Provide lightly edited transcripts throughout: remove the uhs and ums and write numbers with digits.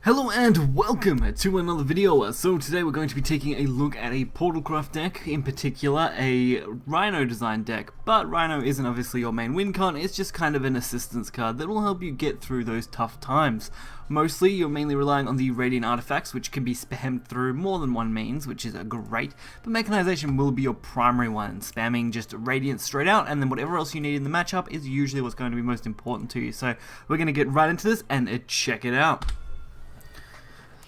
Hello and welcome to another video. So today we're going to be taking a look at a PortalCraft deck, in particular a Rhino design deck. But Rhino isn't obviously your main win con, it's just kind of an assistance card that will help you get through those tough times. Mostly you're mainly relying on the Radiant artifacts, which can be spammed through more than one means, which is great, but mechanization will be your primary one. Spamming just Radiant straight out and then whatever else you need in the matchup is usually what's going to be most important to you. So we're going to get right into this and check it out.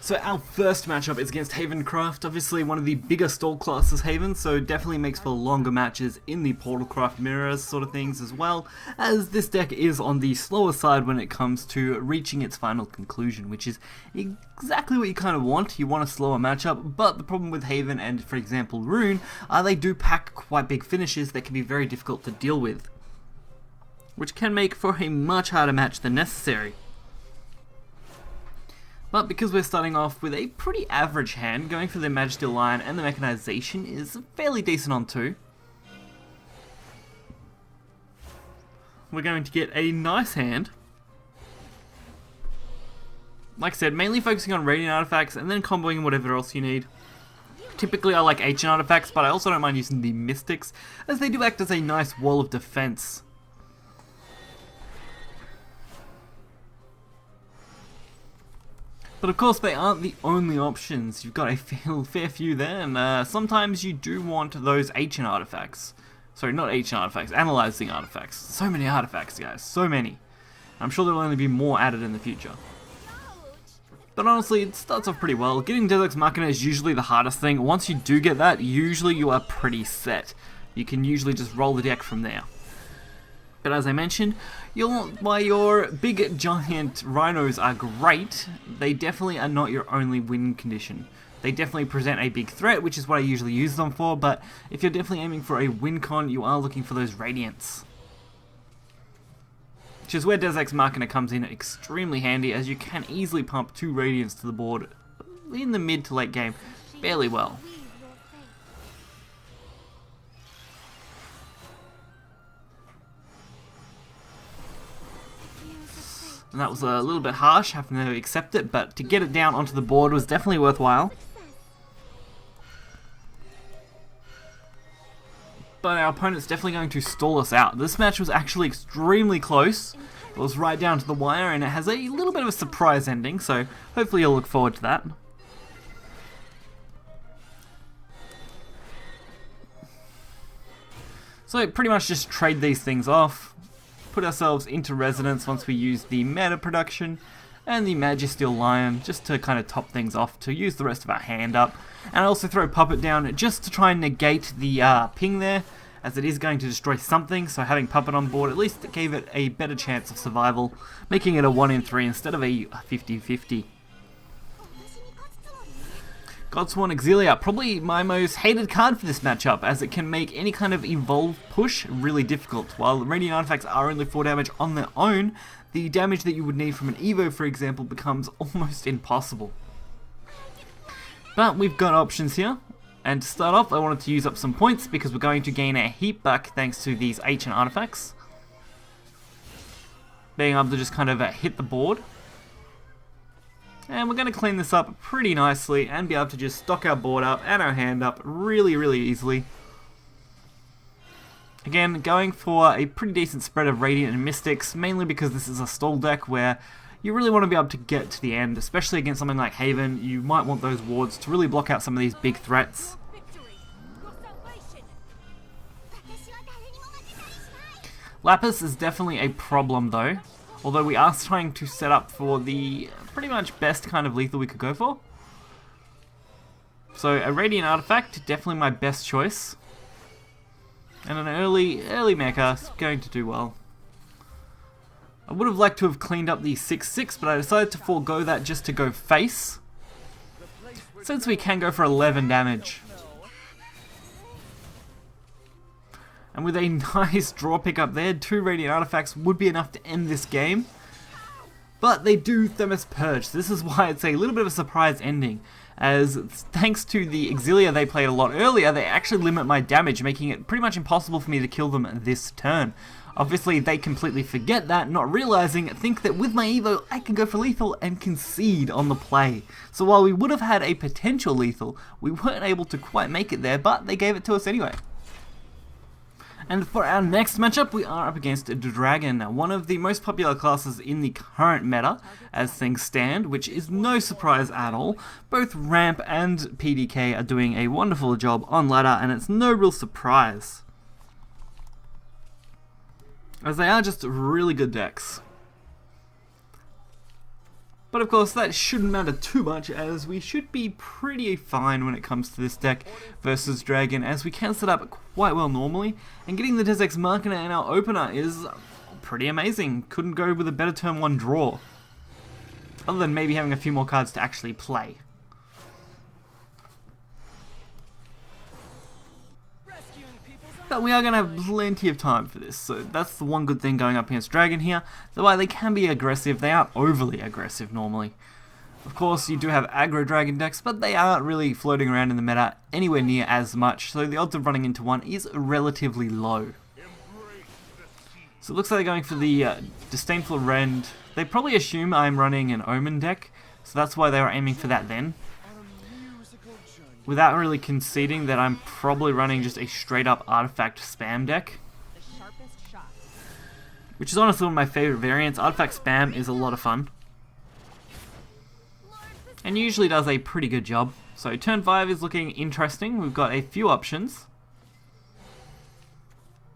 So our first matchup is against Havencraft, obviously one of the bigger stall classes Haven, so definitely makes for longer matches in the PortalCraft mirrors sort of things, as well as this deck is on the slower side when it comes to reaching its final conclusion, which is exactly what you kind of want. You want a slower matchup, but the problem with Haven and, for example, Rune, they do pack quite big finishes that can be very difficult to deal with, which can make for a much harder match than necessary. But because we're starting off with a pretty average hand, going for the Majesty Lion and the mechanization is fairly decent on two. We're going to get a nice hand. Like I said, mainly focusing on Radiant artifacts and then comboing whatever else you need. Typically I like Ancient artifacts, but I also don't mind using the Mystics, as they do act as a nice wall of defense. But of course they aren't the only options. You've got a fair few there, and sometimes you do want those Ancient artifacts. Sorry, not Ancient artifacts, Analyzing artifacts. So many artifacts, guys, so many. I'm sure there will only be more added in the future. But honestly, it starts off pretty well. Getting Deus Ex Machina is usually the hardest thing. Once you do get that, usually you are pretty set. You can usually just roll the deck from there. But as I mentioned, while your big giant rhinos are great, they definitely are not your only win condition. They definitely present a big threat, which is what I usually use them for, but if you're definitely aiming for a win con, you are looking for those Radiants. Which is where Deus Ex Machina comes in extremely handy, as you can easily pump 2 Radiants to the board in the mid to late game fairly well. And that was a little bit harsh, having to accept it, but to get it down onto the board was definitely worthwhile. But our opponent's definitely going to stall us out. This match was actually extremely close. It was right down to the wire, and it has a little bit of a surprise ending, so hopefully you'll look forward to that. So pretty much just trade these things off. Put ourselves into Resonance once we use the Meta Production and the Majesty Lion just to kind of top things off, to use the rest of our hand up. And I also throw Puppet down just to try and negate the ping there, as it is going to destroy something, so having Puppet on board at least gave it a better chance of survival, making it a 1 in 3 instead of a 50-50. Godsworn Auxilia, probably my most hated card for this matchup, as it can make any kind of evolve push really difficult. While the Radiant artifacts are only 4 damage on their own, the damage that you would need from an Evo, for example, becomes almost impossible. But we've got options here, and to start off I wanted to use up some points because we're going to gain a heap back thanks to these Ancient artifacts. Being able to just kind of hit the board. And we're going to clean this up pretty nicely and be able to just stock our board up and our hand up really easily. Again, going for a pretty decent spread of Radiant and Mystics, mainly because this is a stall deck where you really want to be able to get to the end, especially against something like Haven. You might want those wards to really block out some of these big threats. Lapis is definitely a problem though, although we are trying to set up for the pretty much best kind of lethal we could go for. So a Radiant artifact, definitely my best choice. And an early mecha is going to do well. I would have liked to have cleaned up the 6-6, but I decided to forego that just to go face, since we can go for 11 damage. And with a nice draw pick up there, 2 Radiant artifacts would be enough to end this game. But they do Thermos Purge. This is why it's a little bit of a surprise ending, as thanks to the Auxilia they played a lot earlier, they actually limit my damage, making it pretty much impossible for me to kill them this turn. Obviously, they completely forget that, not realizing, think that with my Evo, I can go for lethal and concede on the play. So while we would have had a potential lethal, we weren't able to quite make it there, but they gave it to us anyway. And for our next matchup, we are up against a Dragon, one of the most popular classes in the current meta, as things stand, which is no surprise at all. Both Ramp and PDK are doing a wonderful job on ladder, and it's no real surprise, as they are just really good decks. But of course that shouldn't matter too much, as we should be pretty fine when it comes to this deck versus Dragon, as we can set up quite well normally, and getting the Des Ex Machina in our opener is pretty amazing. Couldn't go with a better turn 1 draw, other than maybe having a few more cards to actually play. But we are going to have plenty of time for this, so that's the one good thing going up against Dragon here. So while they can be aggressive, they aren't overly aggressive normally. Of course, you do have aggro Dragon decks, but they aren't really floating around in the meta anywhere near as much, so the odds of running into one is relatively low. So it looks like they're going for the Disdainful Rend. They probably assume I'm running an Omen deck, so that's why they were aiming for that then, without really conceding that I'm probably running just a straight up artifact spam deck, which is honestly one of my favorite variants. Artifact spam is a lot of fun, and usually does a pretty good job. So turn 5 is looking interesting. We've got a few options.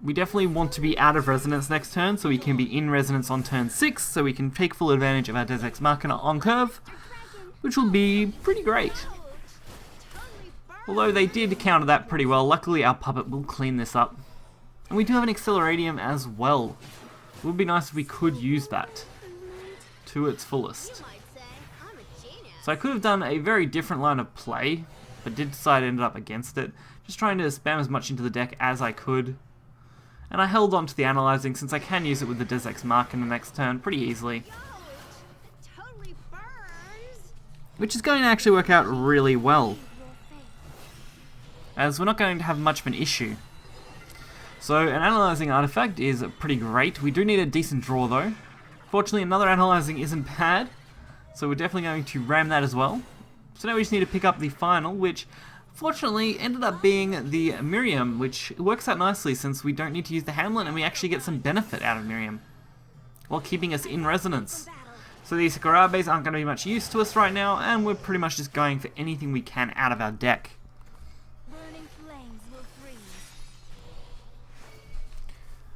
We definitely want to be out of Resonance next turn, so we can be in Resonance on turn 6, so we can take full advantage of our Des Ex Machina on curve, which will be pretty great. Although they did counter that pretty well. Luckily our puppet will clean this up. And we do have an Acceleratium as well. It would be nice if we could use that to its fullest. So I could have done a very different line of play, but did decide to end up against it. Just trying to spam as much into the deck as I could. And I held on to the Analyzing, since I can use it with the Des Ex Machina next turn pretty easily, which is going to actually work out really well, as we're not going to have much of an issue. So an Analyzing artifact is pretty great. We do need a decent draw though. Fortunately, another Analyzing isn't bad, so we're definitely going to ram that as well. So now we just need to pick up the final, which fortunately ended up being the Miriam, which works out nicely since we don't need to use the Hamlet and we actually get some benefit out of Miriam, while keeping us in Resonance. So these Sakurabes aren't going to be much use to us right now, and we're pretty much just going for anything we can out of our deck.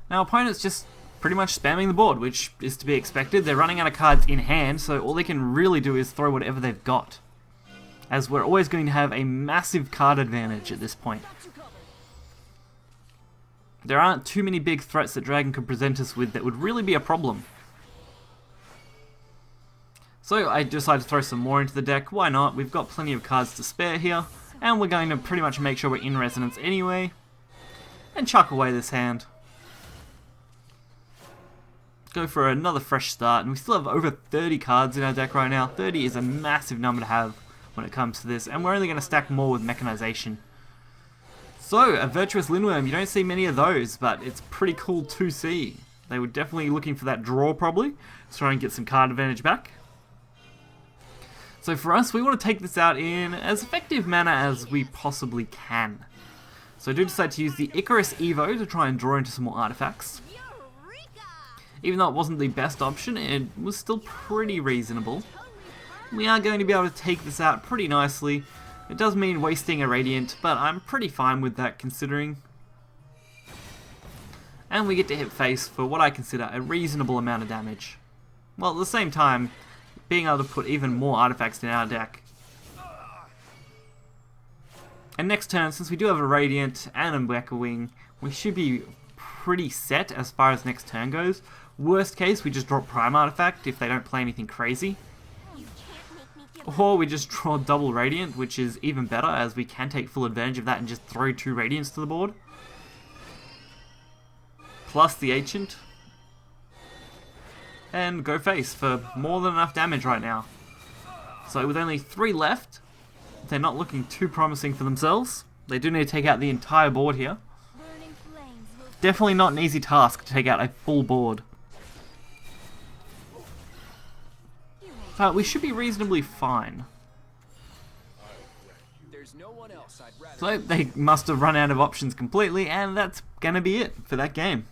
Now opponent's just pretty much spamming the board, which is to be expected. They're running out of cards in hand, so all they can really do is throw whatever they've got, as we're always going to have a massive card advantage at this point. There aren't too many big threats that Dragon could present us with that would really be a problem. So I decided to throw some more into the deck. Why not? We've got plenty of cards to spare here, and we're going to pretty much make sure we're in Resonance anyway, and chuck away this hand. Go for another fresh start, and we still have over 30 cards in our deck right now. 30 is a massive number to have when it comes to this, and we're only going to stack more with Mechanization. So, a Virtuous Lindworm, you don't see many of those, but it's pretty cool to see. They were definitely looking for that draw probably, to try and get some card advantage back. So for us, we want to take this out in as effective manner as we possibly can. So I do decide to use the Icarus Evo to try and draw into some more artifacts. Even though it wasn't the best option, it was still pretty reasonable. We are going to be able to take this out pretty nicely. It does mean wasting a Radiant, but I'm pretty fine with that considering. And we get to hit face for what I consider a reasonable amount of damage, while at the same time being able to put even more artifacts in our deck. And next turn, since we do have a Radiant and a Mecha Wing, we should be pretty set as far as next turn goes. Worst case, we just drop Prime Artifact if they don't play anything crazy. Or we just draw double Radiant, which is even better, as we can take full advantage of that and just throw 2 Radiants to the board, plus the Ancient, and go face for more than enough damage right now. So with only 3 left, they're not looking too promising for themselves. They do need to take out the entire board here. definitely not an easy task to take out a full board. But we should be reasonably fine. So they must have run out of options completely, and that's gonna be it for that game.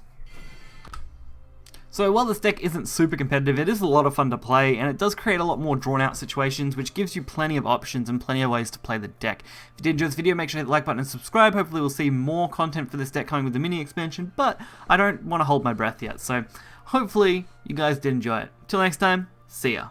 So while this deck isn't super competitive, it is a lot of fun to play, and it does create a lot more drawn out situations, which gives you plenty of options and plenty of ways to play the deck. If you did enjoy this video, make sure to hit the like button and subscribe. Hopefully we'll see more content for this deck coming with the mini expansion, but I don't want to hold my breath yet, so hopefully you guys did enjoy it. Till next time, see ya.